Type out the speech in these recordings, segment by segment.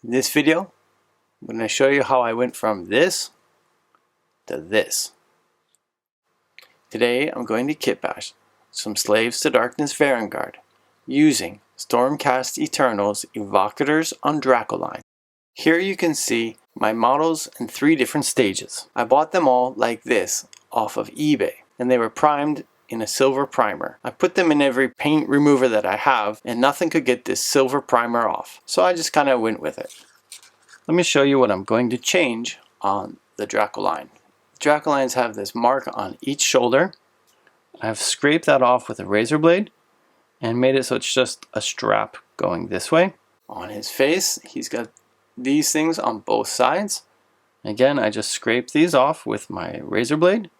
In this video, I'm going to show you how I went from this to this. Today I'm going to kit bash some slaves to Darkness Varanguard using Stormcast Eternals Evocators on Dracoline. Here you can see my models in 3 different stages. I bought them all like this off of eBay, and they were primed in a silver primer. I put them in every paint remover that I have, and nothing could get this silver primer off. So I just kind of went with it. Let me show you what I'm going to change on the Dracoline. Dracolines have this mark on each shoulder. I've scraped that off with a razor blade and made it so it's just a strap going this way. On his face, he's got these things on both sides. Again, I just scraped these off with my razor blade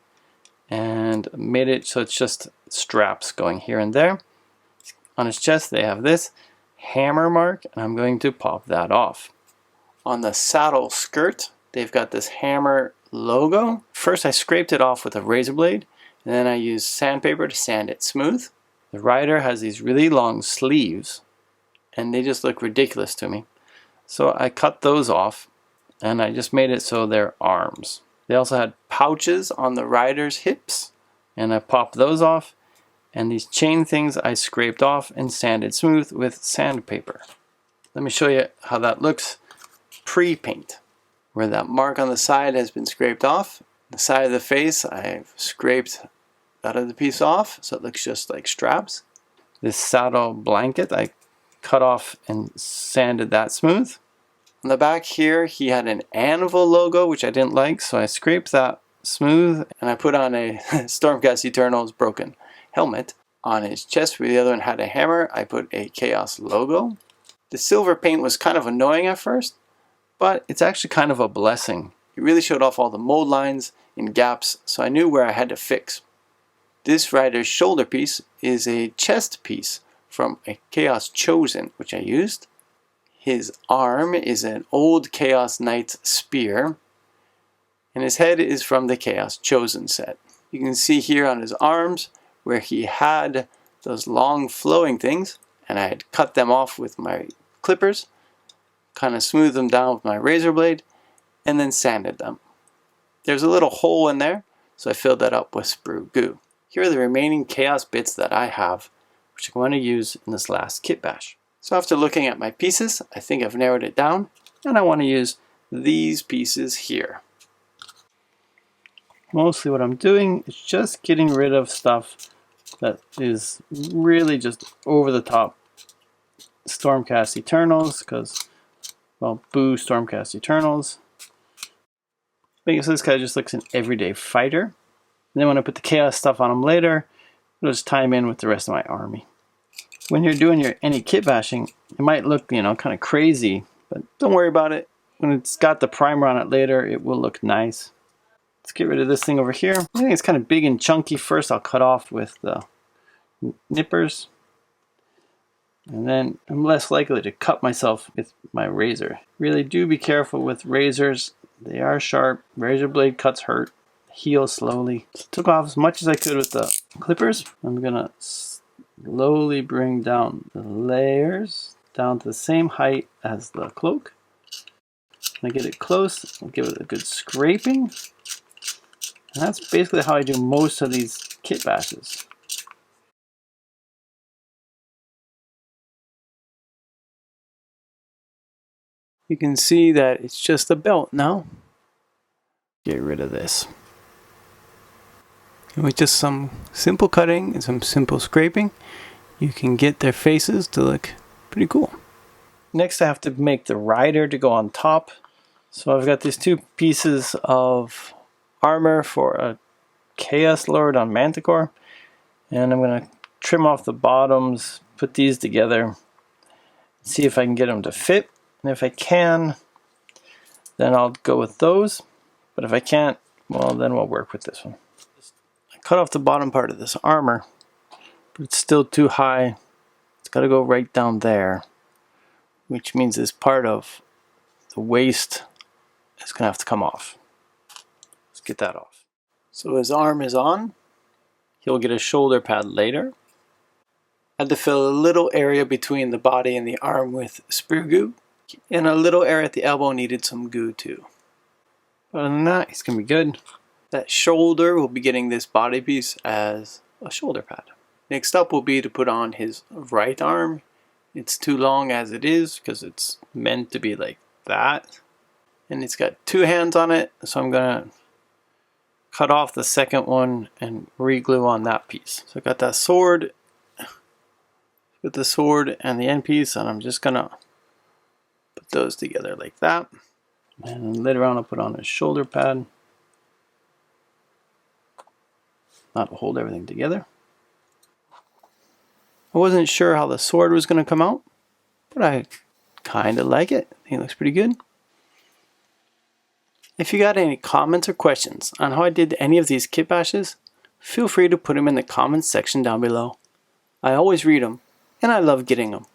and made it so it's just straps going here and there. On his chest they have this hammer mark, and I'm going to pop that off. On the saddle skirt they've got this hammer logo. First I scraped it off with a razor blade, and then I used sandpaper to sand it smooth. The rider has these really long sleeves and they just look ridiculous to me. So I cut those off and I just made it so they're arms. They also had pouches on the rider's hips, and I popped those off, and these chain things I scraped off and sanded smooth with sandpaper. Let me show you how that looks pre-paint. Where that mark on the side has been scraped off, the side of the face I've scraped that other piece off so it looks just like straps. This saddle blanket I cut off and sanded that smooth. On the back here he had an anvil logo which I didn't like, so I scraped that smooth and I put on a Stormcast Eternals broken helmet. On his chest where the other one had a hammer, I put a Chaos logo. The silver paint was kind of annoying at first, but it's actually kind of a blessing. It really showed off all the mold lines and gaps, so I knew where I had to fix. This rider's shoulder piece is a chest piece from a Chaos Chosen, which I used. His arm is an old Chaos Knight's spear, and his head is from the Chaos Chosen set. You can see here on his arms where he had those long flowing things, and I had cut them off with my clippers, kind of smoothed them down with my razor blade, and then sanded them. There's a little hole in there, so I filled that up with sprue goo. Here are the remaining Chaos bits that I have, which I'm going to use in this last kit bash. So after looking at my pieces, I think I've narrowed it down, and I want to use these pieces here. Mostly what I'm doing is just getting rid of stuff that is really just over the top. Stormcast Eternals, because, well, boo Stormcast Eternals. Because this guy just looks an everyday fighter. And then when I put the Chaos stuff on him later, it'll just tie him in with the rest of my army. When you're doing any kit bashing, it might look, kind of crazy, but don't worry about it. When it's got the primer on it later, it will look nice. Let's get rid of this thing over here. I think it's kind of big and chunky. First I'll cut off with the nippers. And then I'm less likely to cut myself with my razor. Really do be careful with razors. They are sharp. Razor blade cuts hurt. Heal slowly. So took off as much as I could with the clippers. I'm gonna slowly bring down the layers down to the same height as the cloak. When I get it close, I'll give it a good scraping. And that's basically how I do most of these kit bashes. You can see that it's just a belt now. Get rid of this. And with just some simple cutting and some simple scraping, you can get their faces to look pretty cool. Next I have to make the rider to go on top. So I've got these 2 pieces of armor for a Chaos Lord on Manticore, and I'm going to trim off the bottoms, put these together, see if I can get them to fit. And if I can, then I'll go with those. But if I can't, well, then we'll work with this one. I cut off the bottom part of this armor, but it's still too high. It's got to go right down there, which means this part of the waist is going to have to come off. Let's get that off. So his arm is on. He'll get a shoulder pad later. I had to fill a little area between the body and the arm with sprue goo. And a little area at the elbow needed some goo too. Other than that, he's gonna be good. That shoulder, will be getting this body piece as a shoulder pad. Next up will be to put on his right arm. It's too long as it is because it's meant to be like that. And it's got 2 hands on it, so I'm gonna cut off the second one and re-glue on that piece. So I got that sword with the sword and the end piece, and I'm just gonna put those together like that. And later on I'll put on a shoulder pad. That'll hold everything together. I wasn't sure how the sword was gonna come out, but I kinda like it. I think it looks pretty good. If you got any comments or questions on how I did any of these kit bashes, feel free to put them in the comments section down below. I always read them, and I love getting them.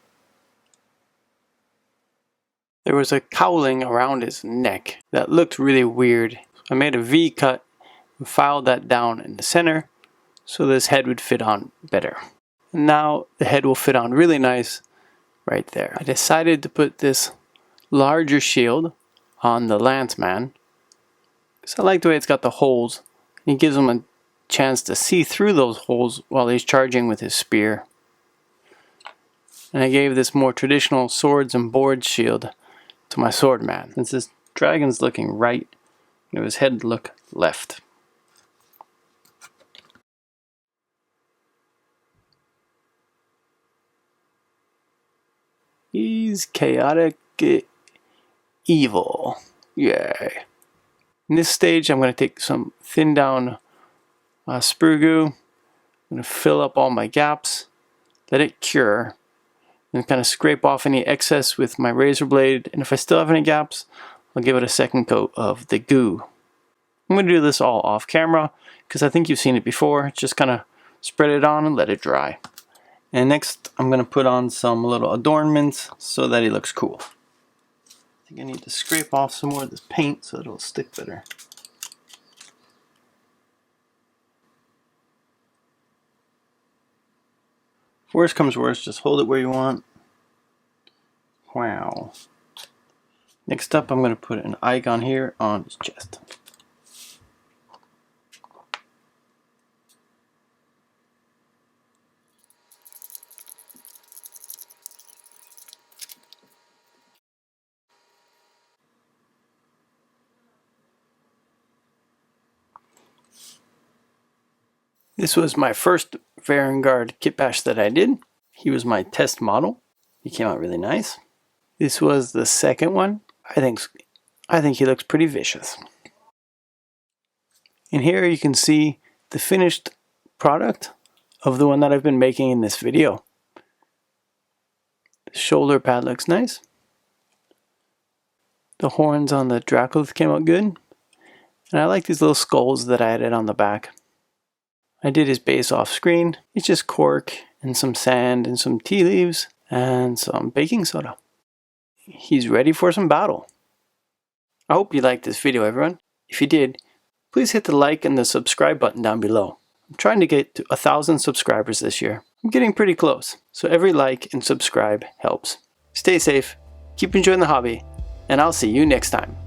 There was a cowling around his neck that looked really weird. I made a V cut and filed that down in the center so this head would fit on better. And now the head will fit on really nice right there. I decided to put this larger shield on the Lanceman because I like the way it's got the holes. It gives him a chance to see through those holes while he's charging with his spear. And I gave this more traditional swords and boards shield to my swordman. Since this dragon's looking right, and his head look left. He's chaotic evil. Yay. In this stage, I'm going to take some thin down sprue goo. I'm going to fill up all my gaps, let it cure, and kind of scrape off any excess with my razor blade. And if I still have any gaps, I'll give it a second coat of the goo. I'm going to do this all off camera because I think you've seen it before. Just kind of spread it on and let it dry. And next, I'm going to put on some little adornments so that he looks cool. I think I need to scrape off some more of this paint so it'll stick better. Worst comes worst, just hold it where you want. Wow. Next up, I'm going to put an icon here on his chest. This was my first Varanguard kit bash that I did. He was my test model. He came out really nice. This was the second one. I think he looks pretty vicious. And here you can see the finished product of the one that I've been making in this video. The shoulder pad looks nice. The horns on the Dracolines came out good. And I like these little skulls that I added on the back. I did his base off screen. It's just cork and some sand and some tea leaves and some baking soda. He's ready for some battle. I hope you liked this video, everyone. If you did, please hit the like and the subscribe button down below. I'm trying to get to 1,000 subscribers this year. I'm getting pretty close, so every like and subscribe helps. Stay safe, keep enjoying the hobby, and I'll see you next time.